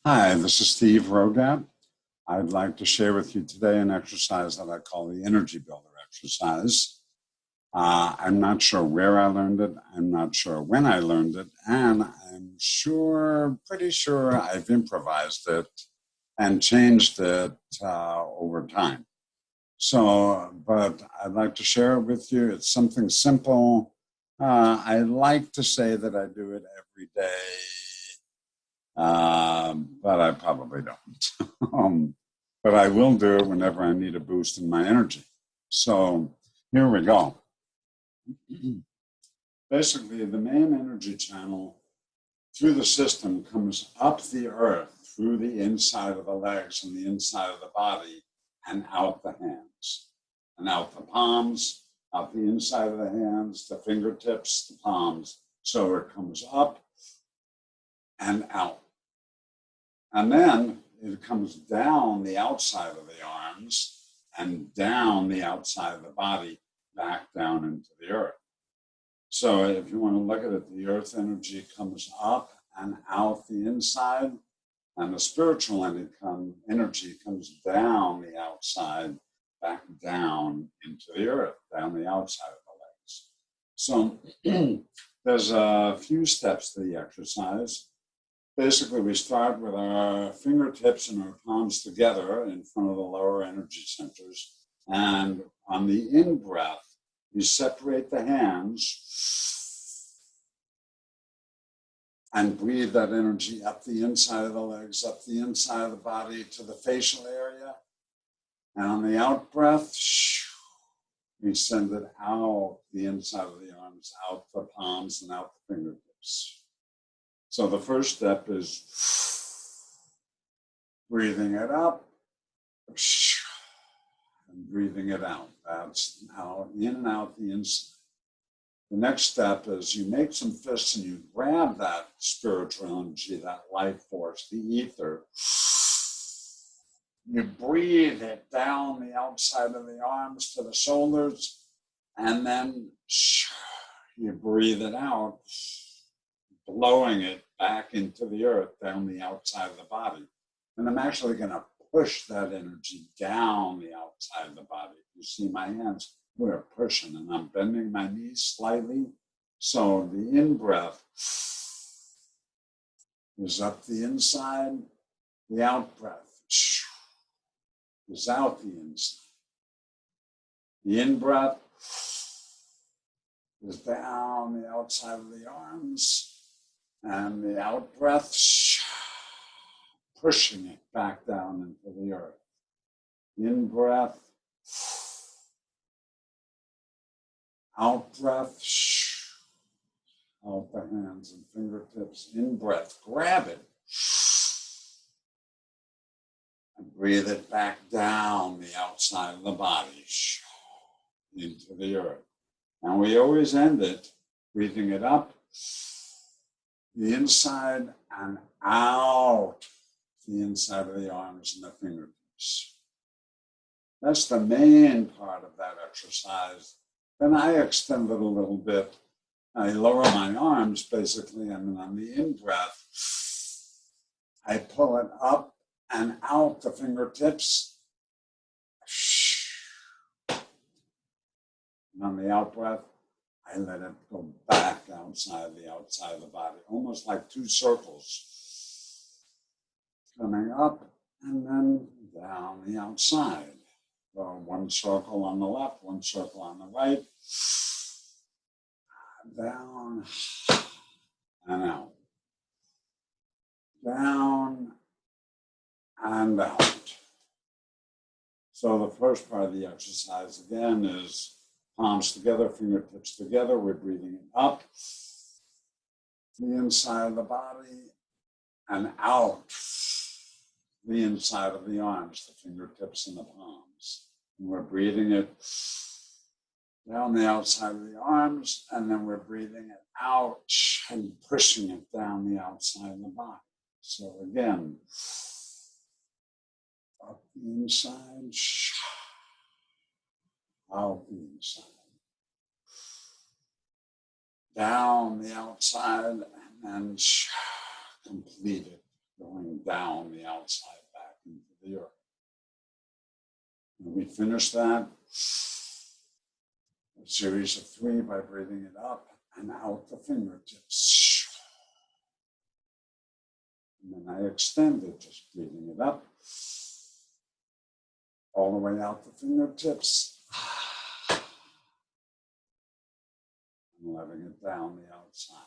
Hi, this is Steve Rogat. I'd like to share with you today an exercise that I call the Energy Builder exercise. I'm not sure where I learned it. I'm not sure when I learned it. And pretty sure I've improvised it and changed it over time. But I'd like to share it with you. It's something simple. I like to say that I do it every day, but I probably don't. But I will do it whenever I need a boost in my energy. So here we go. Basically, the main energy channel through the system comes up the earth, through the inside of the legs and the inside of the body, and out the hands, and out the palms, out the inside of the hands, the fingertips, the palms. So it comes up and out. And then it comes down the outside of the arms and down the outside of the body, back down into the earth. So if you want to look at it, the earth energy comes up and out the inside, and the spiritual energy comes down the outside, back down into the earth, down the outside of the legs. So there's a few steps to the exercise. Basically, we start with our fingertips and our palms together in front of the lower energy centers. And on the in-breath, we separate the hands and breathe that energy up the inside of the legs, up the inside of the body to the facial area. And on the out-breath, we send it out the inside of the arms, out the palms and out the fingertips. So the first step is breathing it up and breathing it out. That's now in and out the inside. The next step is you make some fists and you grab that spiritual energy, that life force, the ether. You breathe it down the outside of the arms to the shoulders, and then you breathe it out, blowing it back into the earth down the outside of the body. And I'm actually going to push that energy down the outside of the body. You see my hands, we're pushing, and I'm bending my knees slightly. So the in-breath is up the inside, the out-breath is out the inside. The in-breath is down the outside of the arms, and the out-breath pushing it back down into the earth. In-breath, out-breath, out the hands and fingertips. In-breath, grab it and breathe it back down the outside of the body into the earth. And we always end it breathing it up the inside and out the inside of the arms and the fingertips. That's the main part of that exercise. Then I extend it a little bit. I lower my arms basically, and then on the in-breath, I pull it up and out the fingertips. And on the out-breath, I let it go back outside of the body, almost like two circles. Coming up and then down the outside. So one circle on the left, one circle on the right. Down and out. Down and out. So the first part of the exercise again is palms together, fingertips together. We're breathing it up the inside of the body and out the inside of the arms, the fingertips and the palms. And we're breathing it down the outside of the arms, and then we're breathing it out and pushing it down the outside of the body. So again, up the inside, out the inside. Down the outside, and then complete it. going down the outside back into the earth. When we finish that, a series of 3 by breathing it up and out the fingertips. And then I extend it, just breathing it up, all the way out the fingertips, and letting it down the outside.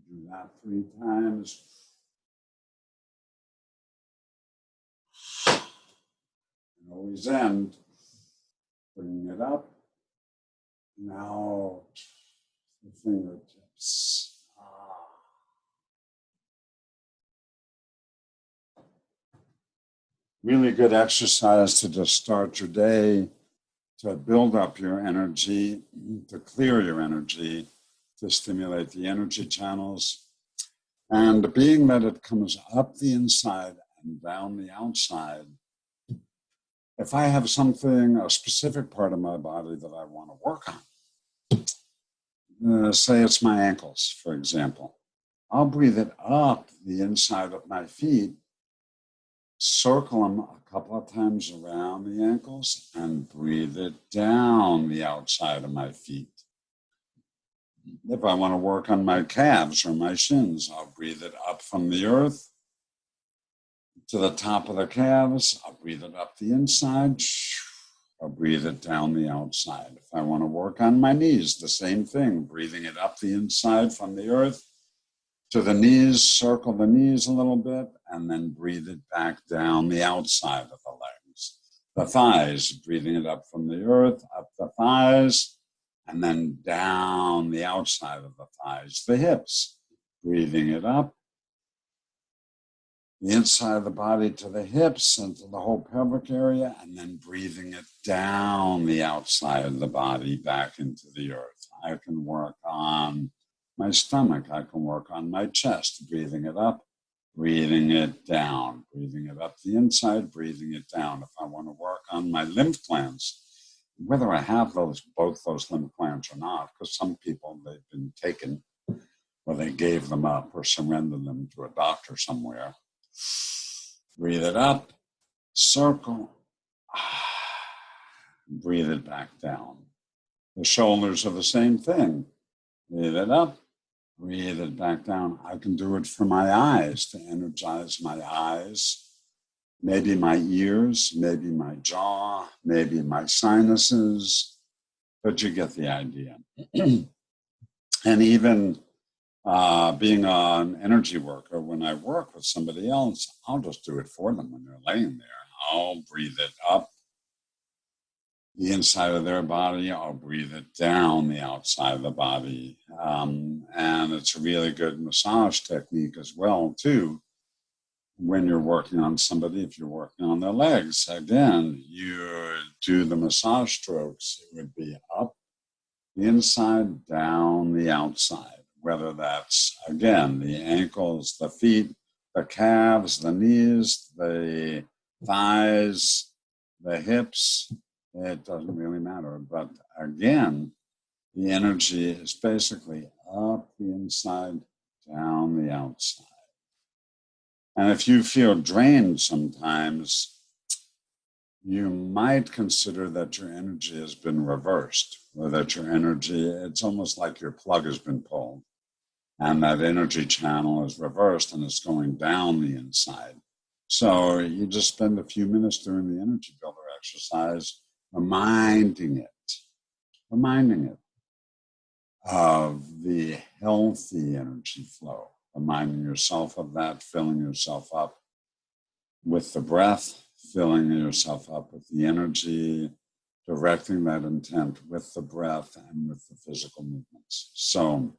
Do that 3 times. And always end, bringing it up, and out the fingertips. Really good exercise to just start your day, to build up your energy, to clear your energy, to stimulate the energy channels. And being that it comes up the inside and down the outside, if I have something, a specific part of my body that I want to work on, say it's my ankles, for example, I'll breathe it up the inside of my feet, circle them a couple of times around the ankles, and breathe it down the outside of my feet. If I want to work on my calves or my shins, I'll breathe it up from the earth to the top of the calves. I'll breathe it up the inside. I'll breathe it down the outside. If I want to work on my knees, the same thing, breathing it up the inside from the earth to the knees, circle the knees a little bit, and then breathe it back down the outside of the legs. The thighs, breathing it up from the earth, up the thighs, and then down the outside of the thighs. The hips, breathing it up, the inside of the body to the hips and to the whole pelvic area, and then breathing it down the outside of the body back into the earth. I can work on my stomach. I can work on my chest, breathing it up, breathing it down, breathing it up the inside, breathing it down. If I want to work on my lymph glands, whether I have both those lymph glands or not, because some people, they've been taken or they gave them up or surrendered them to a doctor somewhere. Breathe it up, circle, breathe it back down. The shoulders are the same thing. Breathe it up, breathe it back down. I can do it for my eyes, to energize my eyes, maybe my ears, maybe my jaw, maybe my sinuses, but you get the idea. And even being an energy worker, when I work with somebody else, I'll just do it for them when they're laying there. I'll breathe it up the inside of their body. I'll breathe it down the outside of the body. And it's a really good massage technique as well, too. When you're working on somebody, if you're working on their legs, again, you do the massage strokes. It would be up the inside, down the outside, whether that's, again, the ankles, the feet, the calves, the knees, the thighs, the hips. It doesn't really matter. But again, the energy is basically up the inside, down the outside. And if you feel drained sometimes, you might consider that your energy has been reversed, or that your energy, it's almost like your plug has been pulled, and that energy channel is reversed and it's going down the inside. So you just spend a few minutes during the energy builder exercise reminding it of the healthy energy flow, reminding yourself of that, filling yourself up with the breath, filling yourself up with the energy, directing that intent with the breath and with the physical movements. So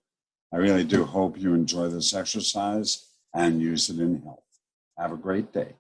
I really do hope you enjoy this exercise and use it in health. Have a great day.